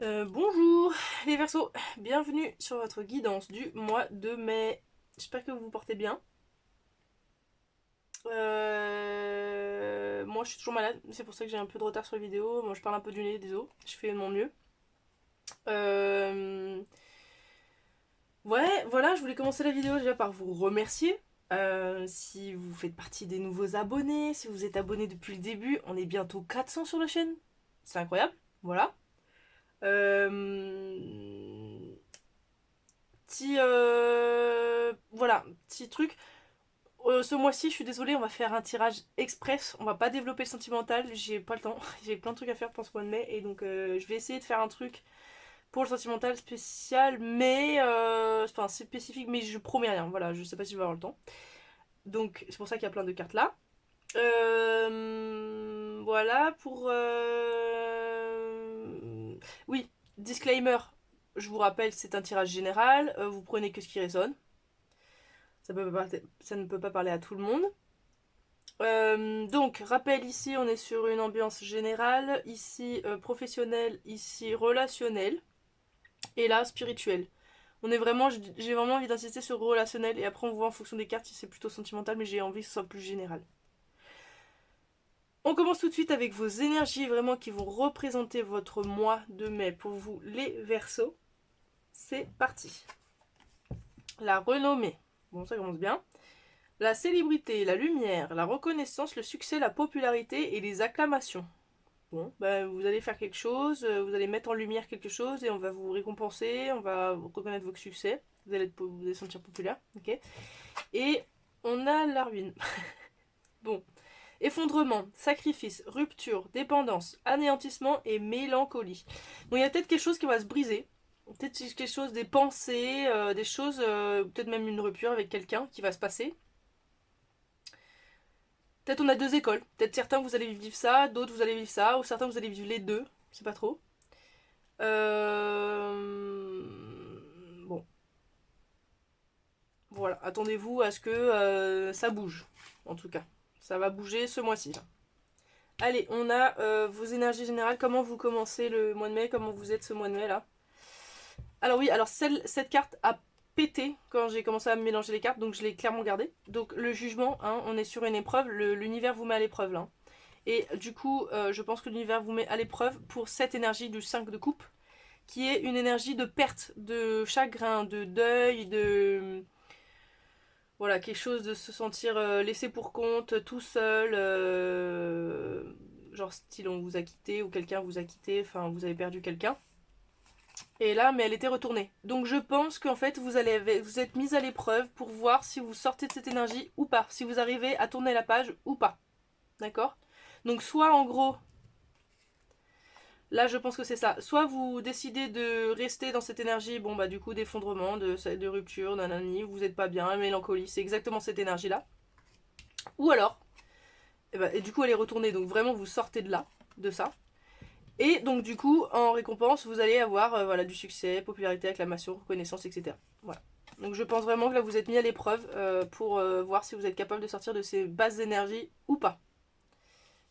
Bonjour les Verseaux, bienvenue sur votre guidance du mois de mai. J'espère que vous vous portez bien. Moi je suis toujours malade, c'est pour ça que j'ai un peu de retard sur les vidéos. Moi je parle un peu du nez, désolé, je fais de mon mieux. Euh, Ouais, voilà, je voulais commencer la vidéo déjà par vous remercier. Si vous faites partie des nouveaux abonnés, si vous êtes abonné depuis le début, on est bientôt 400 sur la chaîne. C'est incroyable, voilà. Euh, Voilà, petit truc. Ce mois-ci, je suis désolée, on va faire un tirage express. On va pas développer le sentimental. J'ai pas le temps. J'ai plein de trucs à faire pour ce mois de mai. Et donc, je vais essayer de faire un truc pour le sentimental spécial. Mais. Enfin, c'est spécifique, mais je promets rien. Voilà, je sais pas si je vais avoir le temps. Donc, c'est pour ça qu'il y a plein de cartes là. Voilà, pour. Oui, disclaimer. Je vous rappelle, c'est un tirage général. Vous prenez que ce qui résonne. Ça ne peut pas parler à tout le monde. Donc, rappel ici, on est sur une ambiance générale, ici professionnelle, ici relationnelle, et là spirituelle. On est vraiment, j'ai vraiment envie d'insister sur relationnel, et après on voit en fonction des cartes si c'est plutôt sentimental, mais j'ai envie que ce soit plus général. On commence tout de suite avec vos énergies vraiment qui vont représenter votre mois de mai pour vous les Verseaux. C'est parti. La renommée. Bon, ça commence bien. La célébrité, la lumière, la reconnaissance, le succès, la popularité et les acclamations. Bon, bah, vous allez faire quelque chose, vous allez mettre en lumière quelque chose et on va vous récompenser, on va reconnaître vos succès, vous allez sentir populaire, ok. Et on a la ruine. Bon, effondrement, sacrifice, rupture, dépendance, anéantissement et mélancolie. Bon, il y a peut-être quelque chose qui va se briser, peut-être quelque chose, des pensées, des choses, peut-être même une rupture avec quelqu'un qui va se passer. Peut-être on a deux écoles. Peut-être certains vous allez vivre ça, d'autres vous allez vivre ça, ou certains vous allez vivre les deux. C'est pas trop. Bon, voilà. Attendez-vous à ce que ça bouge. En tout cas, ça va bouger ce mois-ci. Allez, on a vos énergies générales. Comment vous commencez le mois de mai? Comment vous êtes ce mois de mai là? Alors oui, alors cette carte a pété quand j'ai commencé à mélanger les cartes, donc je l'ai clairement gardée. Donc le jugement, hein, on est sur une épreuve. L'univers vous met à l'épreuve là. Et du coup, je pense que l'univers vous met à l'épreuve pour cette énergie du 5 de coupe, qui est une énergie de perte, de chagrin, de deuil, de... Voilà, quelque chose de se sentir laissé pour compte, tout seul, genre style on vous a quitté ou quelqu'un vous a quitté, enfin vous avez perdu quelqu'un. Et là, mais elle était retournée. Donc je pense qu'en fait vous êtes mise à l'épreuve pour voir si vous sortez de cette énergie ou pas, si vous arrivez à tourner la page ou pas. D'accord? Donc soit en gros là, je pense que c'est ça. Soit vous décidez de rester dans cette énergie, bon bah du coup d'effondrement, de rupture, nanani, vous êtes pas bien, mélancolie, c'est exactement cette énergie-là. Ou alors, et du coup elle est retournée, donc vraiment vous sortez de là, de ça. Et donc du coup, en récompense, vous allez avoir voilà, du succès, popularité, acclamation, reconnaissance, etc. Voilà. Donc je pense vraiment que là vous êtes mis à l'épreuve pour voir si vous êtes capable de sortir de ces basses énergies ou pas.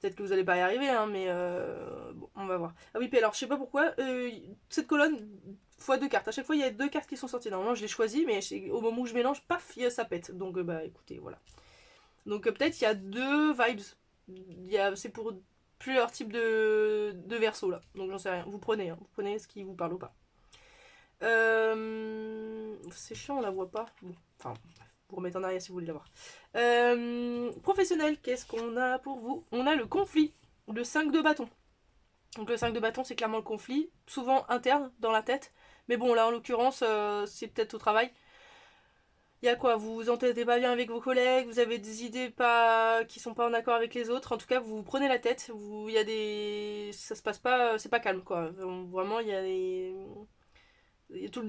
Peut-être que vous allez pas y arriver, hein, mais bon, on va voir. Ah oui, puis alors je sais pas pourquoi, cette colonne fois deux cartes. À chaque fois, il y a deux cartes qui sont sorties. Normalement, je les choisis, mais au moment où je mélange, paf, ça pète. Donc, bah écoutez, voilà. Donc, peut-être il y a deux vibes. C'est pour plusieurs types de versos là. Donc, j'en sais rien. Vous prenez ce qui vous parle ou pas. C'est chiant, on la voit pas. Bon, enfin, vous remettez en arrière si vous voulez la voir. Professionnel, qu'est-ce qu'on a pour vous? On a le conflit, le 5 de bâton. Donc le 5 de bâton, c'est clairement le conflit, souvent interne, dans la tête. Mais bon, là, en l'occurrence, c'est peut-être au travail. Il y a quoi? Vous vous entendez pas bien avec vos collègues, vous avez des idées pas qui sont pas en accord avec les autres. En tout cas, vous vous prenez la tête. Il y a des, ça se passe pas, c'est pas calme quoi. Vraiment, il y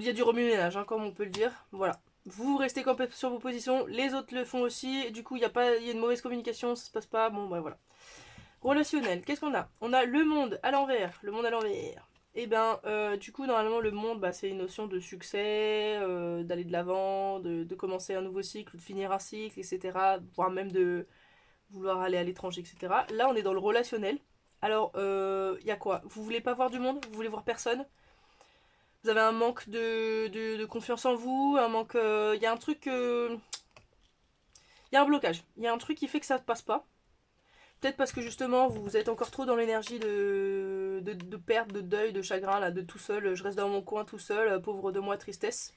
a du remue-ménage, hein, comme on peut le dire. Voilà. Vous restez complètement sur vos positions, les autres le font aussi. Et du coup, il y a une mauvaise communication, ça se passe pas. Bon, bah voilà. Relationnel, qu'est-ce qu'on a? On a le monde à l'envers. Le monde à l'envers. Et ben, du coup, normalement, le monde, bah, c'est une notion de succès, d'aller de l'avant, de commencer un nouveau cycle, de finir un cycle, etc. Voire même de vouloir aller à l'étranger, etc. Là, on est dans le relationnel. Alors, il y a quoi? Vous voulez pas voir du monde? Vous voulez voir personne? Vous avez un manque de confiance en vous, un manque... Il y a un truc... Il y a un blocage. Il y a un truc qui fait que ça ne passe pas. Peut-être parce que justement, vous êtes encore trop dans l'énergie de perte, de deuil, de chagrin, là, de tout seul. Je reste dans mon coin tout seul, pauvre de moi, tristesse.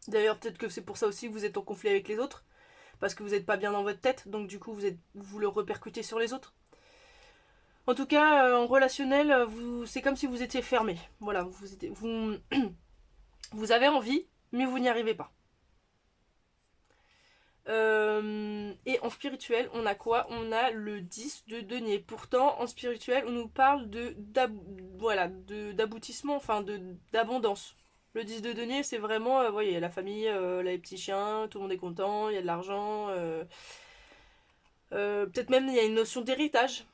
D'ailleurs, peut-être que c'est pour ça aussi que vous êtes en conflit avec les autres. Parce que vous n'êtes pas bien dans votre tête, donc du coup, vous le répercutez sur les autres. En tout cas, en relationnel, c'est comme si vous étiez fermé. Voilà, vous avez envie, mais vous n'y arrivez pas. Et en spirituel, on a quoi? On a le 10 de denier. Pourtant, en spirituel, on nous parle voilà, d'aboutissement, enfin d'abondance. Le 10 de denier, c'est vraiment, vous voyez, la famille, les petits chiens, tout le monde est content, il y a de l'argent. Peut-être même il y a une notion d'héritage.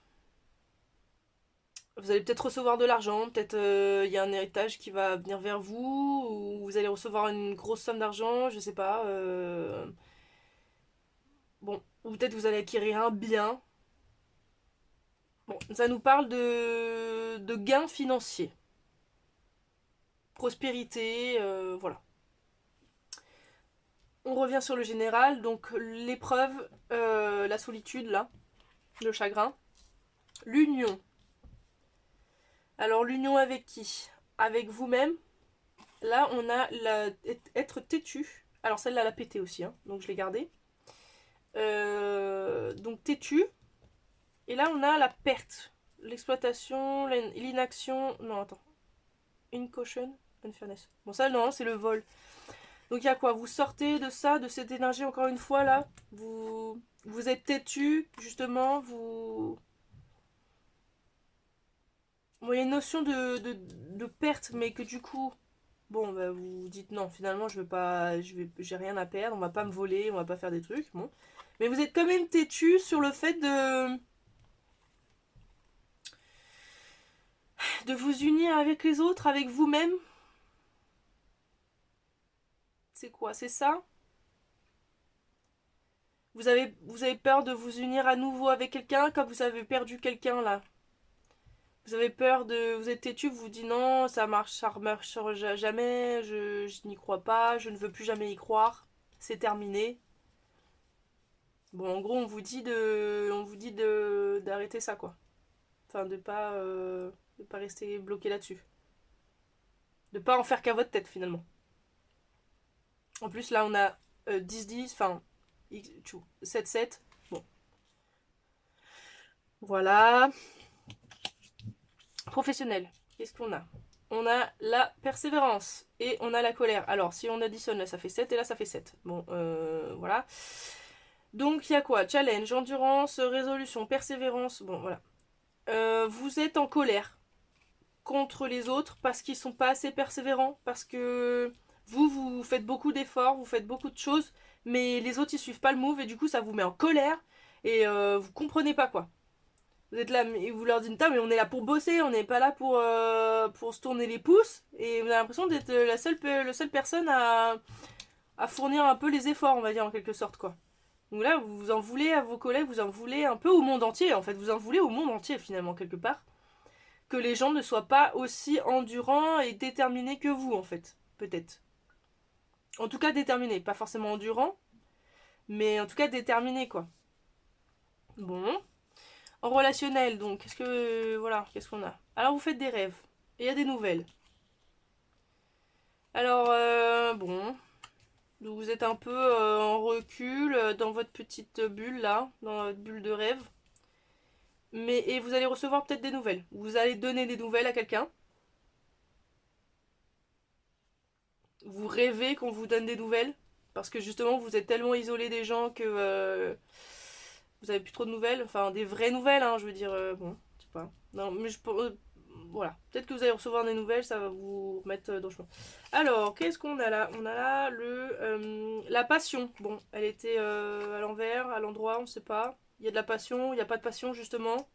Vous allez peut-être recevoir de l'argent, peut-être il y a un héritage qui va venir vers vous, ou vous allez recevoir une grosse somme d'argent, je sais pas. Bon, ou peut-être vous allez acquérir un bien. Bon, ça nous parle de gains financiers, prospérité, voilà. On revient sur le général, donc l'épreuve, la solitude, là, le chagrin. L'union. Alors l'union avec qui? Avec vous-même. Là, on a être têtu. Alors celle-là, elle a pété aussi, hein, donc je l'ai gardée. Donc têtu. Et là, on a la perte. L'exploitation, l'inaction. Non, attends. Incaution, unfairness. Bon, ça, non, c'est le vol. Donc il y a quoi? Vous sortez de ça, de cette énergie, encore une fois, là. Vous êtes têtu, justement. Bon, il y a une notion de perte, mais que du coup, bon, bah, vous dites non, finalement, je veux pas, j'ai rien à perdre, on va pas me voler, on va pas faire des trucs, bon. Mais vous êtes quand même têtu sur le fait de vous unir avec les autres, avec vous-même. C'est quoi? C'est ça? Vous avez peur de vous unir à nouveau avec quelqu'un quand vous avez perdu quelqu'un là. Vous avez peur de... Vous êtes têtu, vous vous dites non, ça marchera jamais, je n'y crois pas, je ne veux plus jamais y croire, c'est terminé. Bon, en gros, on vous dit d'arrêter ça, quoi. Enfin, de pas rester bloqué là-dessus. De pas en faire qu'à votre tête, finalement. En plus, là, on a 10-10, enfin, 7-7. Bon, voilà. Professionnel, qu'est-ce qu'on a? On a la persévérance et on a la colère. Alors, si on additionne, là, ça fait 7 et là, ça fait 7. Bon, voilà. Donc, il y a quoi? Challenge, endurance, résolution, persévérance. Bon, voilà. Vous êtes en colère contre les autres parce qu'ils sont pas assez persévérants, parce que vous faites beaucoup d'efforts, vous faites beaucoup de choses, mais les autres ils suivent pas le move et du coup ça vous met en colère et vous comprenez pas quoi. Vous êtes là et vous leur dites mais on est là pour bosser, on n'est pas là pour se tourner les pouces et vous avez l'impression d'être la seule personne à fournir un peu les efforts, on va dire en quelque sorte quoi. Donc là vous en voulez à vos collègues, vous en voulez un peu au monde entier en fait, vous en voulez au monde entier finalement quelque part que les gens ne soient pas aussi endurants et déterminés que vous, en fait. Peut-être. En tout cas, déterminés. Pas forcément endurants, mais en tout cas déterminés, quoi. Bon. En relationnel, donc, qu'est-ce qu'on a? Alors, vous faites des rêves. Et il y a des nouvelles. Alors, bon. Donc, vous êtes un peu en recul dans votre petite bulle, là. Dans votre bulle de rêve. Et vous allez recevoir peut-être des nouvelles. Vous allez donner des nouvelles à quelqu'un. Vous rêvez qu'on vous donne des nouvelles parce que justement vous êtes tellement isolé des gens que vous avez plus trop de nouvelles, enfin des vraies nouvelles, hein, je veux dire, bon, je sais pas. Non, mais voilà, peut-être que vous allez recevoir des nouvelles, ça va vous remettre dans le chemin. Alors, qu'est-ce qu'on a là? On a là la passion. Bon, elle était à l'envers, à l'endroit, on sait pas. Il y a de la passion, il n'y a pas de passion justement.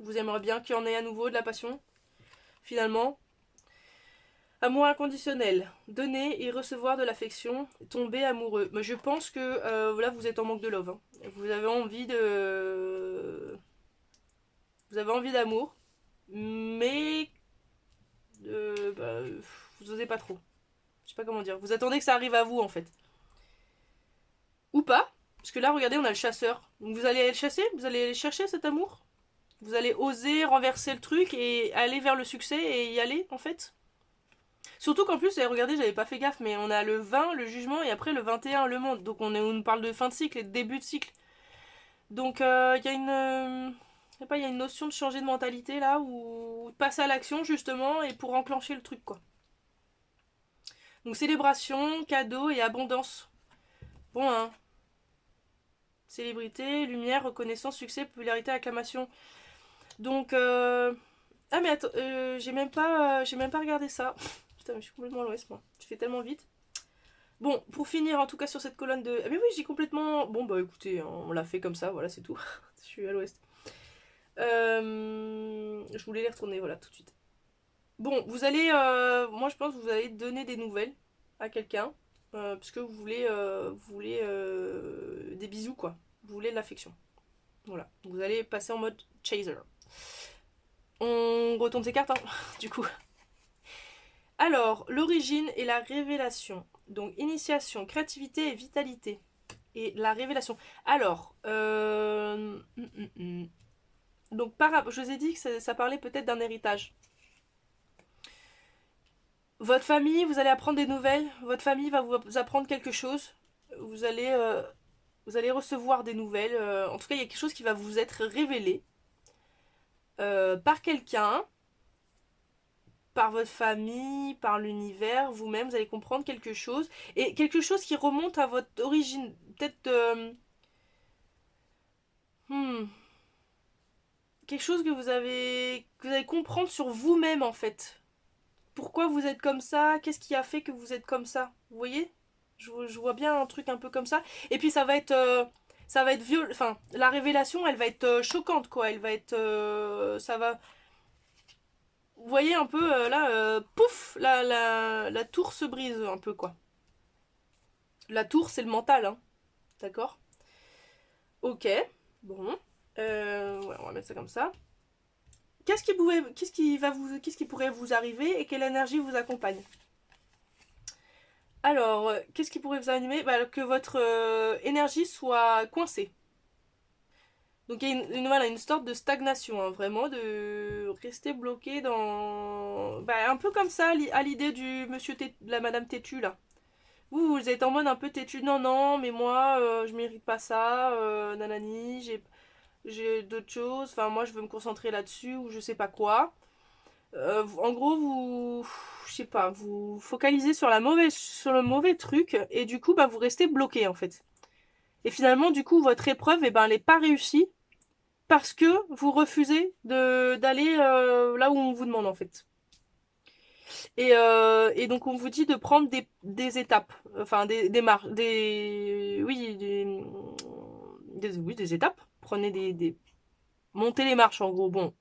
Vous aimeriez bien qu'il y en ait à nouveau de la passion, finalement. Amour inconditionnel, donner et recevoir de l'affection, tomber amoureux. Mais je pense que là vous êtes en manque de love. Hein. Vous avez envie d'amour, mais vous osez pas trop. Je sais pas comment dire. Vous attendez que ça arrive à vous en fait. Ou pas. Parce que là, regardez, on a le chasseur. Donc vous allez aller le chasser, vous allez aller chercher cet amour. Vous allez oser renverser le truc et aller vers le succès et y aller en fait. Surtout qu'en plus, regardez, j'avais pas fait gaffe, mais on a le 20, le jugement, et après le 21, le monde. Donc on parle de fin de cycle et de début de cycle. Donc il y a une... je sais pas, il y a une notion de changer de mentalité là, ou de passer à l'action justement, et pour enclencher le truc quoi. Donc célébration, cadeau et abondance. Bon hein. Célébrité, lumière, reconnaissance, succès, popularité, acclamation. Donc ah mais attends, j'ai même pas regardé ça. Putain, mais je suis complètement à l'ouest moi. Je fais tellement vite. Bon, pour finir en tout cas sur cette colonne de... Ah mais oui, j'ai complètement... Bon bah écoutez, on l'a fait comme ça, voilà c'est tout. Je suis à l'ouest. Je voulais les retourner, voilà, tout de suite. Bon, vous allez... moi je pense que vous allez donner des nouvelles à quelqu'un. Parce que vous voulez des bisous quoi. Vous voulez de l'affection. Voilà. Vous allez passer en mode chaser. On retourne ces cartes, hein, du coup. Alors, l'origine et la révélation. Donc, initiation, créativité et vitalité. Et la révélation. Alors, donc, je vous ai dit que ça parlait peut-être d'un héritage. Votre famille, vous allez apprendre des nouvelles. Votre famille va vous apprendre quelque chose. Vous allez, vous allez recevoir des nouvelles. En tout cas, il y a quelque chose qui va vous être révélé par quelqu'un, par votre famille, par l'univers, vous-même, vous allez comprendre quelque chose. Et quelque chose qui remonte à votre origine. Peut-être... quelque chose que vous allez comprendre sur vous-même en fait. Pourquoi vous êtes comme ça? Qu'est-ce qui a fait que vous êtes comme ça? Vous voyez? Je vois bien un truc un peu comme ça. Et puis ça va être viol. Enfin, la révélation, elle va être choquante quoi. Elle va être, ça va. Vous voyez un peu là, pouf, la tour se brise un peu quoi. La tour, c'est le mental, hein. D'accord? Ok. Bon. Ouais, on va mettre ça comme ça. Qu'est-ce qui pourrait vous arriver et quelle énergie vous accompagne? Alors, qu'est-ce qui pourrait vous animer? Bah, que votre énergie soit coincée. Donc il y a voilà, une sorte de stagnation, hein, vraiment, de rester bloqué dans... Bah, un peu comme ça, à l'idée du monsieur de la madame têtue, là. Vous êtes en mode un peu têtu, non, non, mais moi, je mérite pas ça, nanani, j'ai d'autres choses, enfin, moi, je veux me concentrer là-dessus, ou je sais pas quoi. En gros, je sais pas, vous focalisez sur sur le mauvais truc et du coup, bah, vous restez bloqué en fait. Et finalement, du coup, votre épreuve, eh ben, elle n'est pas réussie parce que vous refusez d'aller là où on vous demande en fait. Et donc, on vous dit de prendre des étapes, enfin des marches, oui, oui, des étapes. Prenez montez les marches en gros. Bon,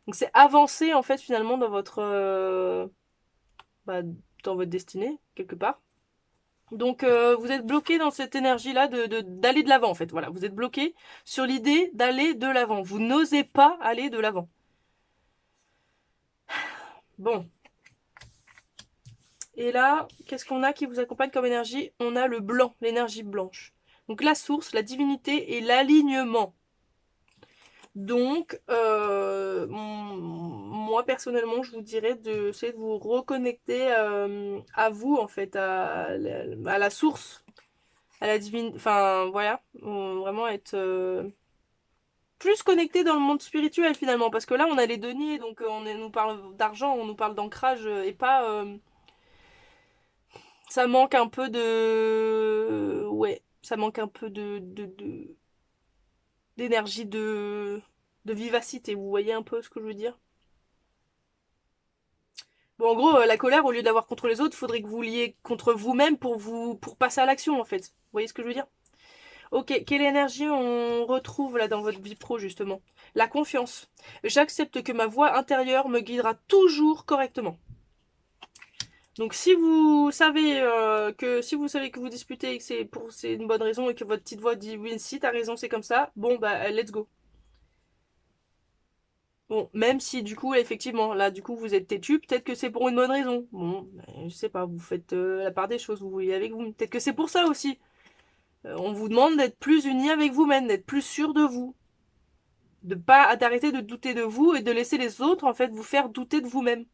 donc c'est avancer en fait finalement bah, dans votre destinée, quelque part. Donc vous êtes bloqué dans cette énergie-là d'aller de l'avant en fait. Voilà, vous êtes bloqué sur l'idée d'aller de l'avant. Vous n'osez pas aller de l'avant. Bon. Et là, qu'est-ce qu'on a qui vous accompagne comme énergie? On a le blanc, l'énergie blanche. Donc la source, la divinité et l'alignement. Donc, moi personnellement, je vous dirais d'essayer de vous reconnecter à vous, en fait, à la source, à la divine. Enfin, voilà, vraiment être plus connecté dans le monde spirituel finalement, parce que là, on a les deniers, donc nous parle d'argent, on nous parle d'ancrage et pas. Ça manque un peu de. Ouais, ça manque un peu d'énergie, de vivacité. Vous voyez un peu ce que je veux dire? Bon, en gros, la colère, au lieu d'avoir contre les autres, faudrait que vous liez contre vous-même pour passer à l'action, en fait. Vous voyez ce que je veux dire? Ok, quelle énergie on retrouve là dans votre vie pro, justement? La confiance. J'accepte que ma voix intérieure me guidera toujours correctement. Donc si vous savez que vous disputez et que c'est une bonne raison et que votre petite voix dit oui, si t'as raison, c'est comme ça, bon bah let's go. Bon, même si du coup, effectivement, là, du coup, vous êtes têtu, peut-être que c'est pour une bonne raison. Bon, je sais pas, vous faites la part des choses, vous voyez avec vous. Peut-être que c'est pour ça aussi. On vous demande d'être plus unis avec vous-même, d'être plus sûr de vous. De pas d'arrêter de douter de vous et de laisser les autres, en fait, vous faire douter de vous-même.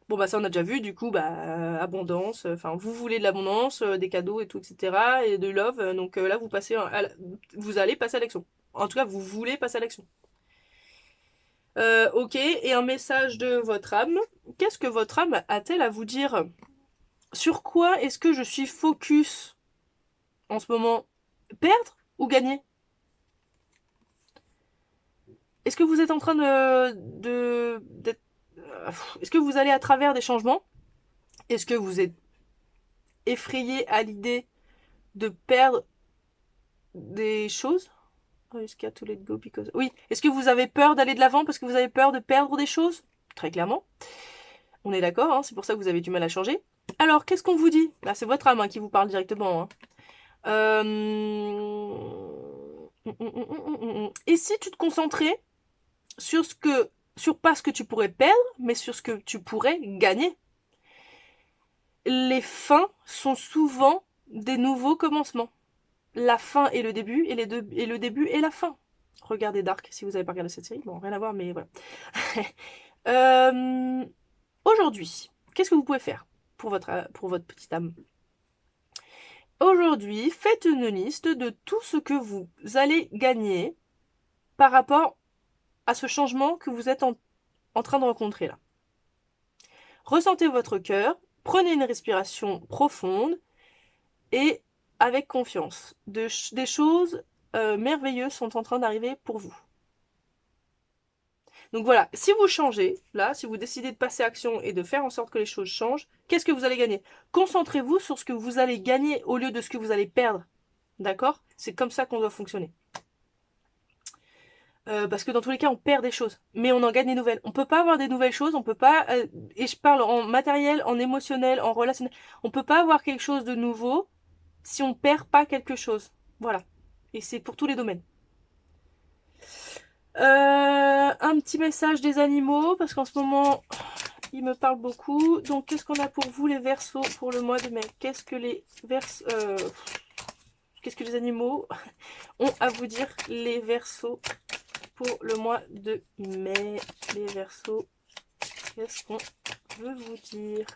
Bon, bah ça, on a déjà vu, du coup, bah, abondance, enfin, vous voulez de l'abondance, des cadeaux et tout, etc. Et de love, donc là, vous allez passer à l'action. En tout cas, vous voulez passer à l'action. Ok, et un message de votre âme. Qu'est-ce que votre âme a-t-elle à vous dire? Sur quoi est-ce que je suis focus en ce moment? Perdre ou gagner? Est-ce que vous êtes en train d'être, est-ce que vous allez à travers des changements? Est-ce que vous êtes effrayé à l'idée de perdre des choses? Jusqu'à to let go because... Oui, est-ce que vous avez peur d'aller de l'avant parce que vous avez peur de perdre des choses? Très clairement. On est d'accord, hein, c'est pour ça que vous avez du mal à changer. Alors, qu'est-ce qu'on vous dit? Là, c'est votre âme qui vous parle directement. Hein. Et si tu te concentrais sur sur pas ce que tu pourrais perdre, mais sur ce que tu pourrais gagner? Les fins sont souvent des nouveaux commencements. La fin est le début et le début est la fin. Regardez Dark si vous n'avez pas regardé cette série. Bon, rien à voir, mais voilà. euh, Aujourd'hui, qu'est-ce que vous pouvez faire pour votre petite âme? Aujourd'hui, faites une liste de tout ce que vous allez gagner par rapport à ce changement que vous êtes en train de rencontrer là. Ressentez votre cœur, prenez une respiration profonde et avec confiance. Des choses merveilleuses sont en train d'arriver pour vous. Donc voilà, si vous changez, là, si vous décidez de passer à action et de faire en sorte que les choses changent, qu'est-ce que vous allez gagner? Concentrez-vous sur ce que vous allez gagner au lieu de ce que vous allez perdre. D'accord? C'est comme ça qu'on doit fonctionner. Parce que dans tous les cas, on perd des choses, mais on en gagne des nouvelles. On peut pas avoir des nouvelles choses, on peut pas, et je parle en matériel, en émotionnel, en relationnel, on peut pas avoir quelque chose de nouveau si on perd pas quelque chose. Voilà. Et c'est pour tous les domaines. Un petit message des animaux, parce qu'en ce moment, ils me parlent beaucoup. Donc, qu'est-ce qu'on a pour vous, les Verseaux, pour le mois de mai? Qu'est-ce que qu'est-ce que les animaux ont à vous dire, les Verseaux, pour le mois de mai? Les Verseaux, qu'est-ce qu'on veut vous dire?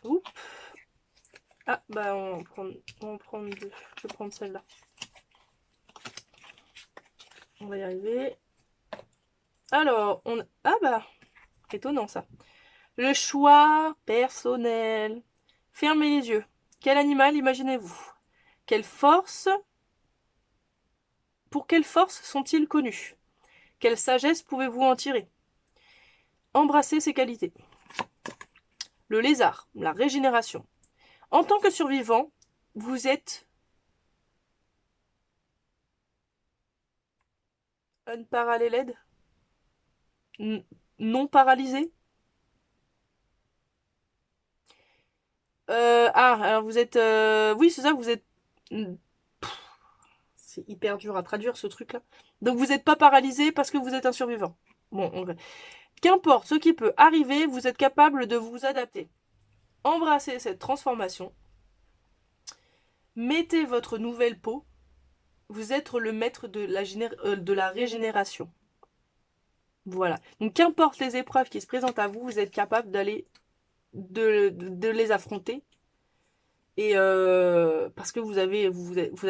Oups. Ah, bah, on va prendre deux. Je vais prendre celle-là. On va y arriver. Alors, ah bah, étonnant ça. Le choix personnel. Fermez les yeux. Quel animal imaginez-vous? Quelle force Pour quelle force sont-ils connus? Quelle sagesse pouvez-vous en tirer? Embrassez ses qualités. Le lézard, la régénération. En tant que survivant, vous êtes unparalleled, non paralysé. Alors vous êtes... oui, c'est ça, vous êtes... C'est hyper dur à traduire ce truc-là. Donc vous n'êtes pas paralysé parce que vous êtes un survivant. Bon, qu'importe ce qui peut arriver, vous êtes capable de vous adapter. Embrassez cette transformation. Mettez votre nouvelle peau. Vous êtes le maître de la régénération. Voilà. Donc qu'importe les épreuves qui se présentent à vous, vous êtes capable de les affronter. Et parce que vous avez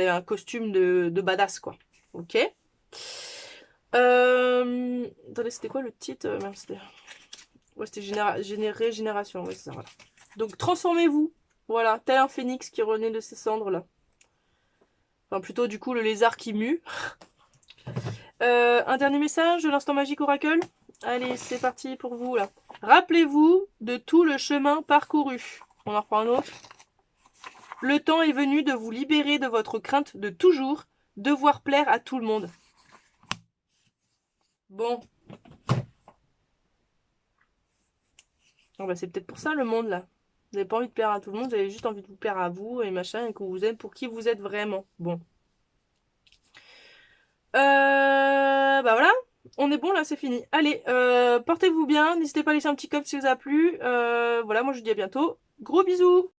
un costume de badass, quoi. Ok. Attendez, c'était quoi le titre? Merde, c'était régénération. Ouais, c'est ça, voilà. Donc transformez-vous. Voilà, tel un phénix qui renaît de ses cendres là. Enfin plutôt du coup le lézard qui mue. Un dernier message de l'instant magique oracle. Allez, c'est parti pour vous là. Rappelez-vous de tout le chemin parcouru. On en reprend un autre. Le temps est venu de vous libérer de votre crainte de toujours devoir plaire à tout le monde. Bon. Oh bah c'est peut-être pour ça le monde là. Vous n'avez pas envie de plaire à tout le monde, vous avez juste envie de vous plaire à vous et machin, et qu'on vous aime pour qui vous êtes vraiment. Bon. Bah voilà, on est bon là, c'est fini. Allez, portez-vous bien, n'hésitez pas à laisser un petit comme si ça vous a plu. Voilà, moi je vous dis à bientôt. Gros bisous!